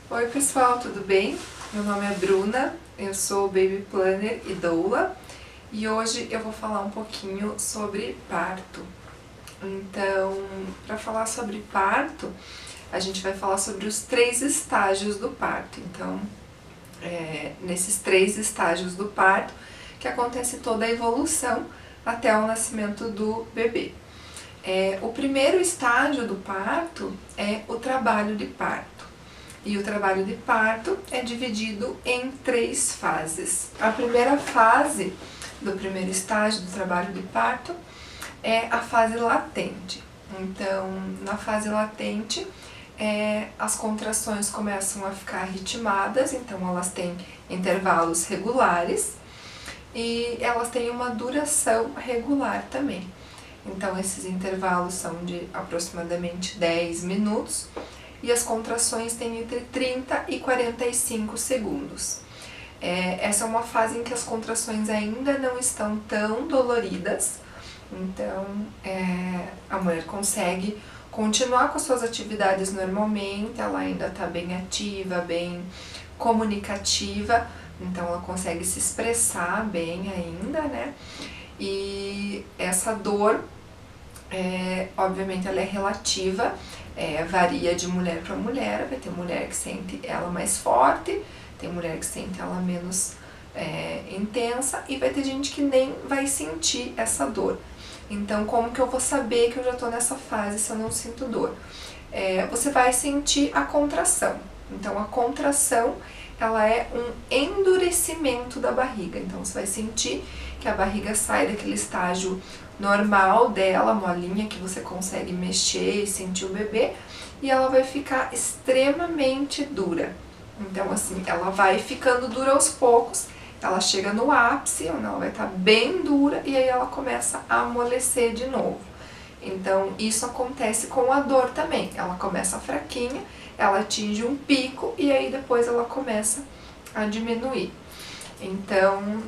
Oi pessoal, tudo bem? Meu nome é Bruna, eu sou Baby Planner e doula e hoje eu vou falar um pouquinho sobre parto. Então, para falar sobre parto, a gente vai falar sobre os 3 estágios do parto. Então, nesses 3 estágios do parto que acontece toda a evolução até o nascimento do bebê. O primeiro estágio do parto é o trabalho de parto. E o trabalho de parto é dividido em 3 fases. A primeira fase do primeiro estágio do trabalho de parto é a fase latente. Então, na fase latente, as contrações começam a ficar ritmadas, então elas têm intervalos regulares e elas têm uma duração regular também. Então, esses intervalos são de aproximadamente 10 minutos e as contrações têm entre 30 e 45 segundos. Essa é uma fase em que as contrações ainda não estão tão doloridas, então a mulher consegue continuar com as suas atividades normalmente, ela ainda está bem ativa, bem comunicativa, então ela consegue se expressar bem ainda, né? E essa dor, obviamente ela é relativa, varia de mulher para mulher, vai ter mulher que sente ela mais forte, tem mulher que sente ela menos intensa e vai ter gente que nem vai sentir essa dor. Então, como que eu vou saber que eu já estou nessa fase se eu não sinto dor? Você vai sentir a contração. Então, a contração, ela é um endurecimento da barriga. Então, você vai sentir que a barriga sai daquele estágio normal dela, molinha, que você consegue mexer e sentir o bebê, e ela vai ficar extremamente dura. Então, assim, ela vai ficando dura aos poucos, ela chega no ápice, onde ela vai estar bem dura, e aí ela começa a amolecer de novo. Então, isso acontece com a dor também. Ela começa fraquinha, ela atinge um pico, e aí depois ela começa a diminuir. Então,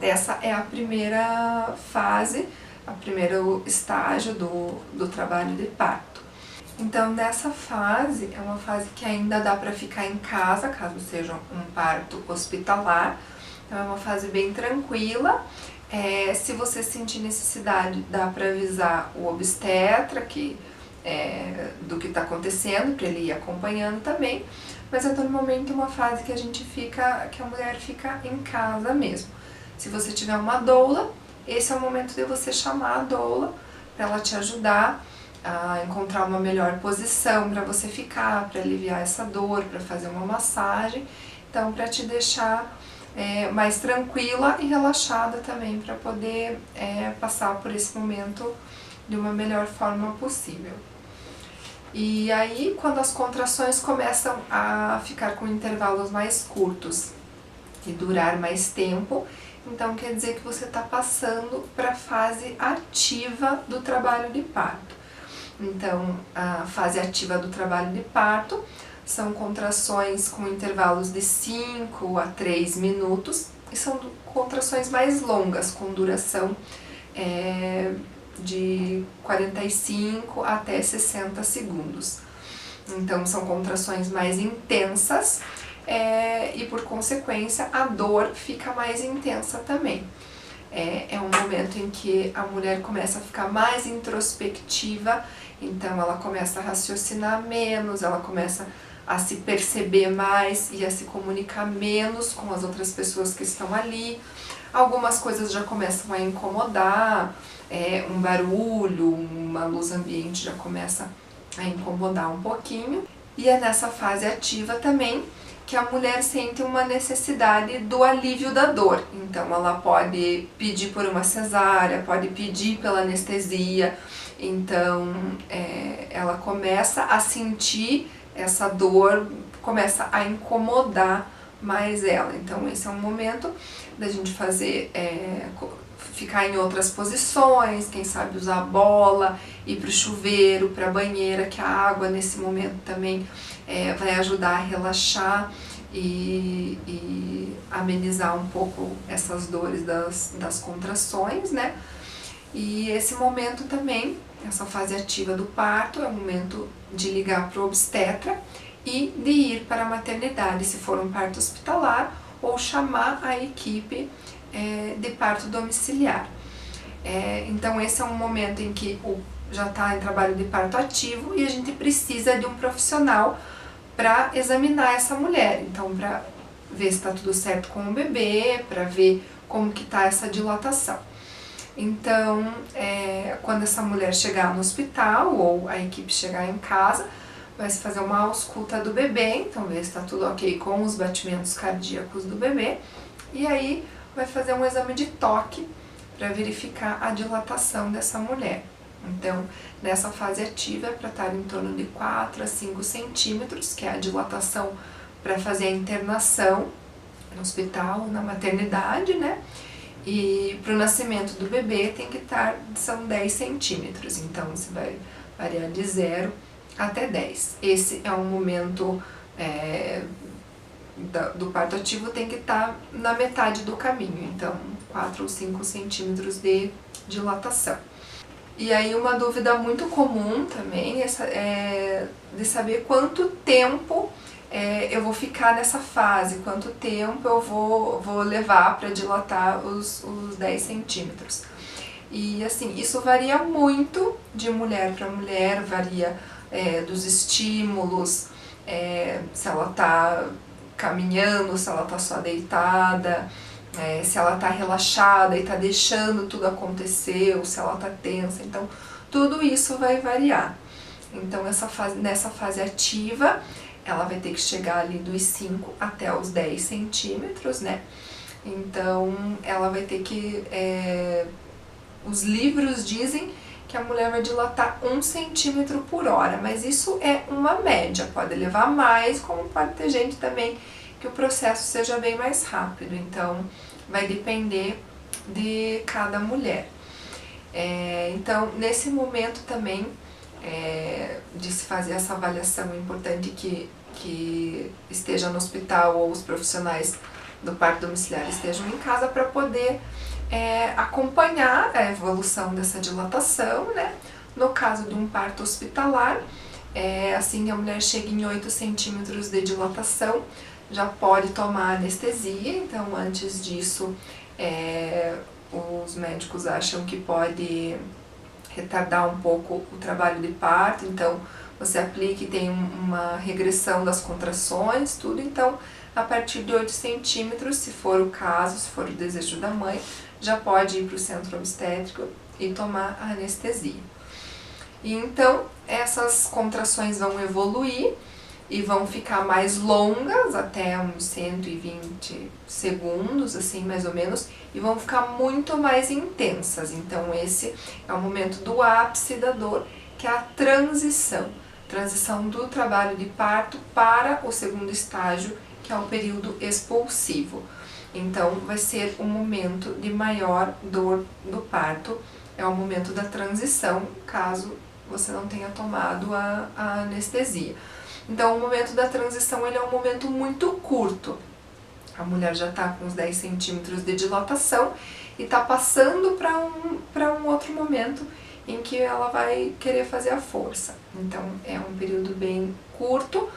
essa é a primeira fase, o primeiro estágio do trabalho de parto. Então, nessa fase, é uma fase que ainda dá para ficar em casa, caso seja um parto hospitalar. Então, é uma fase bem tranquila. Se você sentir necessidade, dá para avisar o obstetra do que está acontecendo, para ele ir acompanhando também. Mas é normalmente uma fase que que a mulher fica em casa mesmo. Se você tiver uma doula, esse é o momento de você chamar a doula para ela te ajudar a encontrar uma melhor posição para você ficar, para aliviar essa dor, para fazer uma massagem. Então, para te deixar mais tranquila e relaxada também, para poder passar por esse momento de uma melhor forma possível. E aí, quando as contrações começam a ficar com intervalos mais curtos e durar mais tempo, então quer dizer que você está passando para a fase ativa do trabalho de parto. Então, a fase ativa do trabalho de parto são contrações com intervalos de 5 a 3 minutos e são contrações mais longas, com duração de 45 até 60 segundos. Então, são contrações mais intensas e, por consequência, a dor fica mais intensa também. É um momento em que a mulher começa a ficar mais introspectiva, então ela começa a raciocinar menos, ela começa a se perceber mais e a se comunicar menos com as outras pessoas que estão ali. Algumas coisas já começam a incomodar, um barulho, uma luz ambiente já começa a incomodar um pouquinho. E é nessa fase ativa também que a mulher sente uma necessidade do alívio da dor. Então, ela pode pedir por uma cesárea, pode pedir pela anestesia. Então, ela começa a sentir essa dor, começa a incomodar mais ela. Então, esse é um momento da gente ficar em outras posições, quem sabe usar bola, ir para o chuveiro, para a banheira, que a água nesse momento também vai ajudar a relaxar e amenizar um pouco essas dores das contrações, né? E esse momento também, essa fase ativa do parto, é o momento de ligar para o obstetra e de ir para a maternidade, se for um parto hospitalar, ou chamar a equipe de parto domiciliar. Então esse é um momento em que já está em trabalho de parto ativo e a gente precisa de um profissional para examinar essa mulher, então para ver se está tudo certo com o bebê, para ver como que está essa dilatação. Então, quando essa mulher chegar no hospital ou a equipe chegar em casa, vai se fazer uma ausculta do bebê, então ver se está tudo ok com os batimentos cardíacos do bebê, e aí vai fazer um exame de toque para verificar a dilatação dessa mulher. Então, nessa fase ativa é para estar em torno de 4 a 5 centímetros, que é a dilatação para fazer a internação no hospital, na maternidade, né? E para o nascimento do bebê tem que estar, são 10 centímetros, então você vai variar de 0 até 10. Esse é um momento do parto ativo, tem que estar na metade do caminho, então 4 ou 5 centímetros de dilatação. E aí uma dúvida muito comum também é de saber quanto tempo eu vou ficar nessa fase, quanto tempo eu vou levar para dilatar os 10 centímetros. E assim, isso varia muito de mulher para mulher, varia dos estímulos, se ela está caminhando, se ela está só deitada, se ela está relaxada e está deixando tudo acontecer, ou se ela está tensa. Então, tudo isso vai variar. Então, nessa fase ativa, ela vai ter que chegar ali dos 5 até os 10 centímetros, né? Então, ela vai ter que... os livros dizem que a mulher vai dilatar 1 centímetro por hora, mas isso é uma média, pode levar mais, como pode ter gente também que o processo seja bem mais rápido, então vai depender de cada mulher. Então, nesse momento também de se fazer essa avaliação, é importante que esteja no hospital ou os profissionais do parto domiciliar estejam em casa para poder acompanhar a evolução dessa dilatação, né? No caso de um parto hospitalar, assim que a mulher chega em 8 centímetros de dilatação, já pode tomar anestesia, então antes disso os médicos acham que pode retardar um pouco o trabalho de parto, então você aplica e tem uma regressão das contrações, tudo, então a partir de 8 centímetros, se for o caso, se for o desejo da mãe, já pode ir para o centro obstétrico e tomar a anestesia. E então essas contrações vão evoluir e vão ficar mais longas, até uns 120 segundos, assim, mais ou menos, e vão ficar muito mais intensas. Então esse é o momento do ápice da dor, que é a transição do trabalho de parto para o segundo estágio, que é o período expulsivo. Então vai ser um momento de maior dor do parto, é o momento da transição, caso você não tenha tomado a anestesia. Então o momento da transição ele é um momento muito curto. A mulher já está com uns 10 centímetros de dilatação e está passando para um outro momento em que ela vai querer fazer a força. Então é um período bem curto,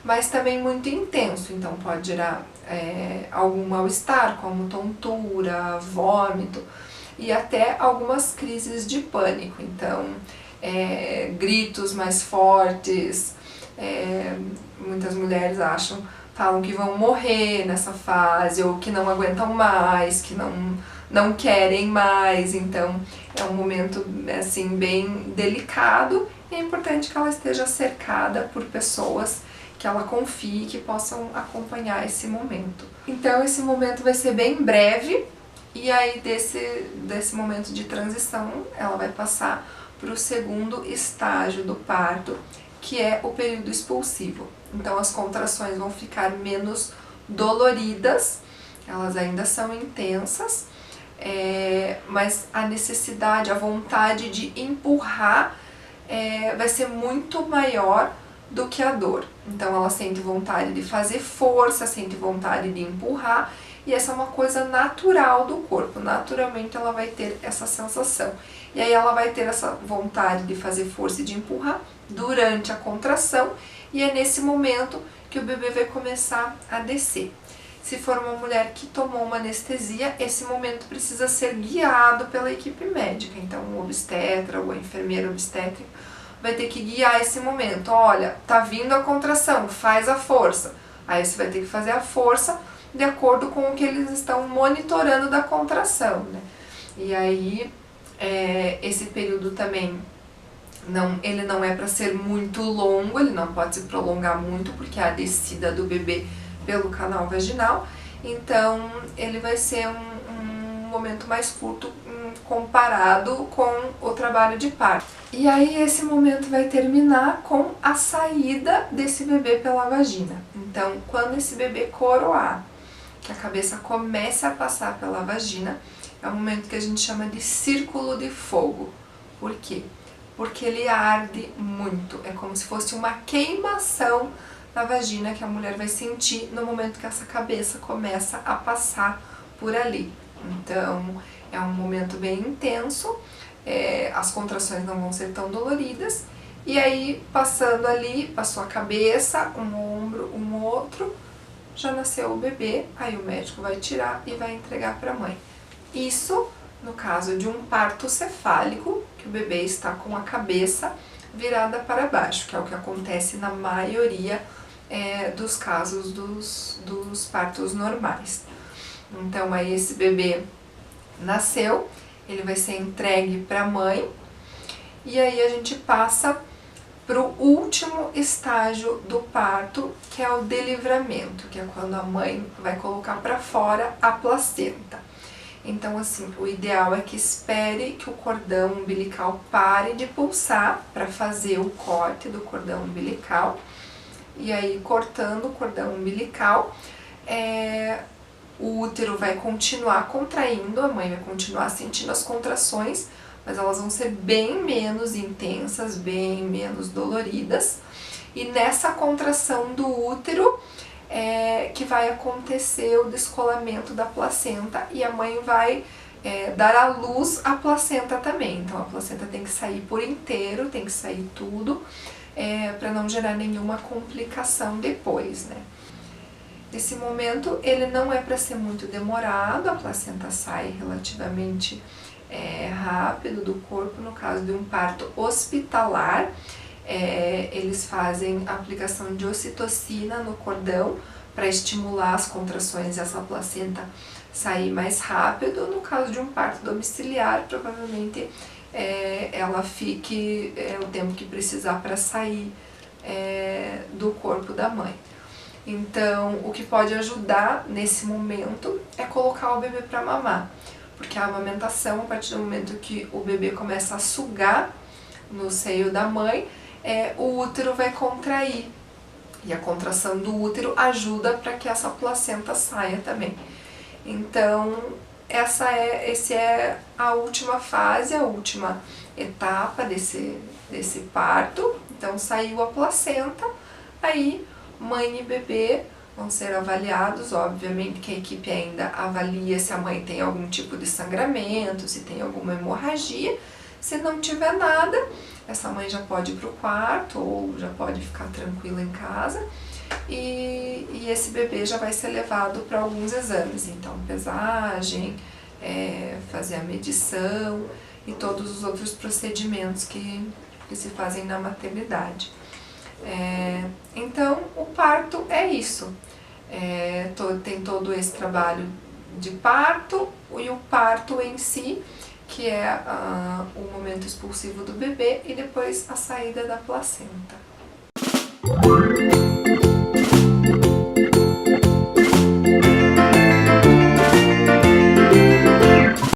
mas também muito intenso, então pode gerar algum mal-estar, como tontura, vômito e até algumas crises de pânico, então gritos mais fortes, muitas mulheres falam que vão morrer nessa fase, ou que não aguentam mais, que não querem mais, então é um momento assim bem delicado e é importante que ela esteja cercada por pessoas que ela confie, que possam acompanhar esse momento. Então esse momento vai ser bem breve e aí desse momento de transição ela vai passar para o segundo estágio do parto, que é o período expulsivo. Então as contrações vão ficar menos doloridas, elas ainda são intensas, mas a necessidade, a vontade de empurrar vai ser muito maior do que a dor. Então ela sente vontade de fazer força, sente vontade de empurrar, e essa é uma coisa natural do corpo, naturalmente ela vai ter essa sensação. E aí ela vai ter essa vontade de fazer força e de empurrar, durante a contração, e é nesse momento que o bebê vai começar a descer. Se for uma mulher que tomou uma anestesia, esse momento precisa ser guiado pela equipe médica. Então, o obstetra ou a enfermeira obstétrica vai ter que guiar esse momento. Olha, tá vindo a contração, faz a força. Aí você vai ter que fazer a força de acordo com o que eles estão monitorando da contração, né? E aí, esse período também, ele não é para ser muito longo, ele não pode se prolongar muito, porque é a descida do bebê pelo canal vaginal, então ele vai ser um momento mais curto comparado com o trabalho de parto. E aí esse momento vai terminar com a saída desse bebê pela vagina. Então, quando esse bebê coroar, que a cabeça comece a passar pela vagina, é o momento que a gente chama de círculo de fogo. Por quê? Porque ele arde muito, é como se fosse uma queimação na vagina que a mulher vai sentir no momento que essa cabeça começa a passar por ali. Então, é um momento bem intenso, as contrações não vão ser tão doloridas, e aí, passando ali, passou a cabeça, um ombro, um outro, já nasceu o bebê, aí o médico vai tirar e vai entregar para a mãe. Isso no caso de um parto cefálico, que o bebê está com a cabeça virada para baixo, que é o que acontece na maioria dos casos dos partos normais. Então aí esse bebê nasceu, ele vai ser entregue para a mãe, e aí a gente passa para o último estágio do parto, que é o delivramento, que é quando a mãe vai colocar para fora a placenta. Então, assim, o ideal é que espere que o cordão umbilical pare de pulsar para fazer o corte do cordão umbilical. E aí, cortando o cordão umbilical, o útero vai continuar contraindo, a mãe vai continuar sentindo as contrações, mas elas vão ser bem menos intensas, bem menos doloridas. E nessa contração do útero, que vai acontecer o descolamento da placenta, e a mãe vai dar à luz a placenta também. Então a placenta tem que sair por inteiro, tem que sair tudo, para não gerar nenhuma complicação depois, né? Esse momento ele não é para ser muito demorado, a placenta sai relativamente rápido do corpo. No caso de um parto hospitalar, eles fazem a aplicação de ocitocina no cordão para estimular as contrações e essa placenta sair mais rápido. No caso de um parto domiciliar, provavelmente ela fique o tempo que precisar para sair do corpo da mãe. Então, o que pode ajudar nesse momento é colocar o bebê para mamar, porque a amamentação, a partir do momento que o bebê começa a sugar no seio da mãe, o útero vai contrair, e a contração do útero ajuda para que essa placenta saia também. Então, essa é a última fase, a última etapa desse parto. Então, saiu a placenta, aí mãe e bebê vão ser avaliados. Obviamente que a equipe ainda avalia se a mãe tem algum tipo de sangramento, se tem alguma hemorragia. Se não tiver nada, essa mãe já pode ir para o quarto ou já pode ficar tranquila em casa, e esse bebê já vai ser levado para alguns exames, então pesagem, fazer a medição e todos os outros procedimentos que se fazem na maternidade. Então o parto é isso, tem todo esse trabalho de parto e o parto em si, que é o momento expulsivo do bebê e depois a saída da placenta.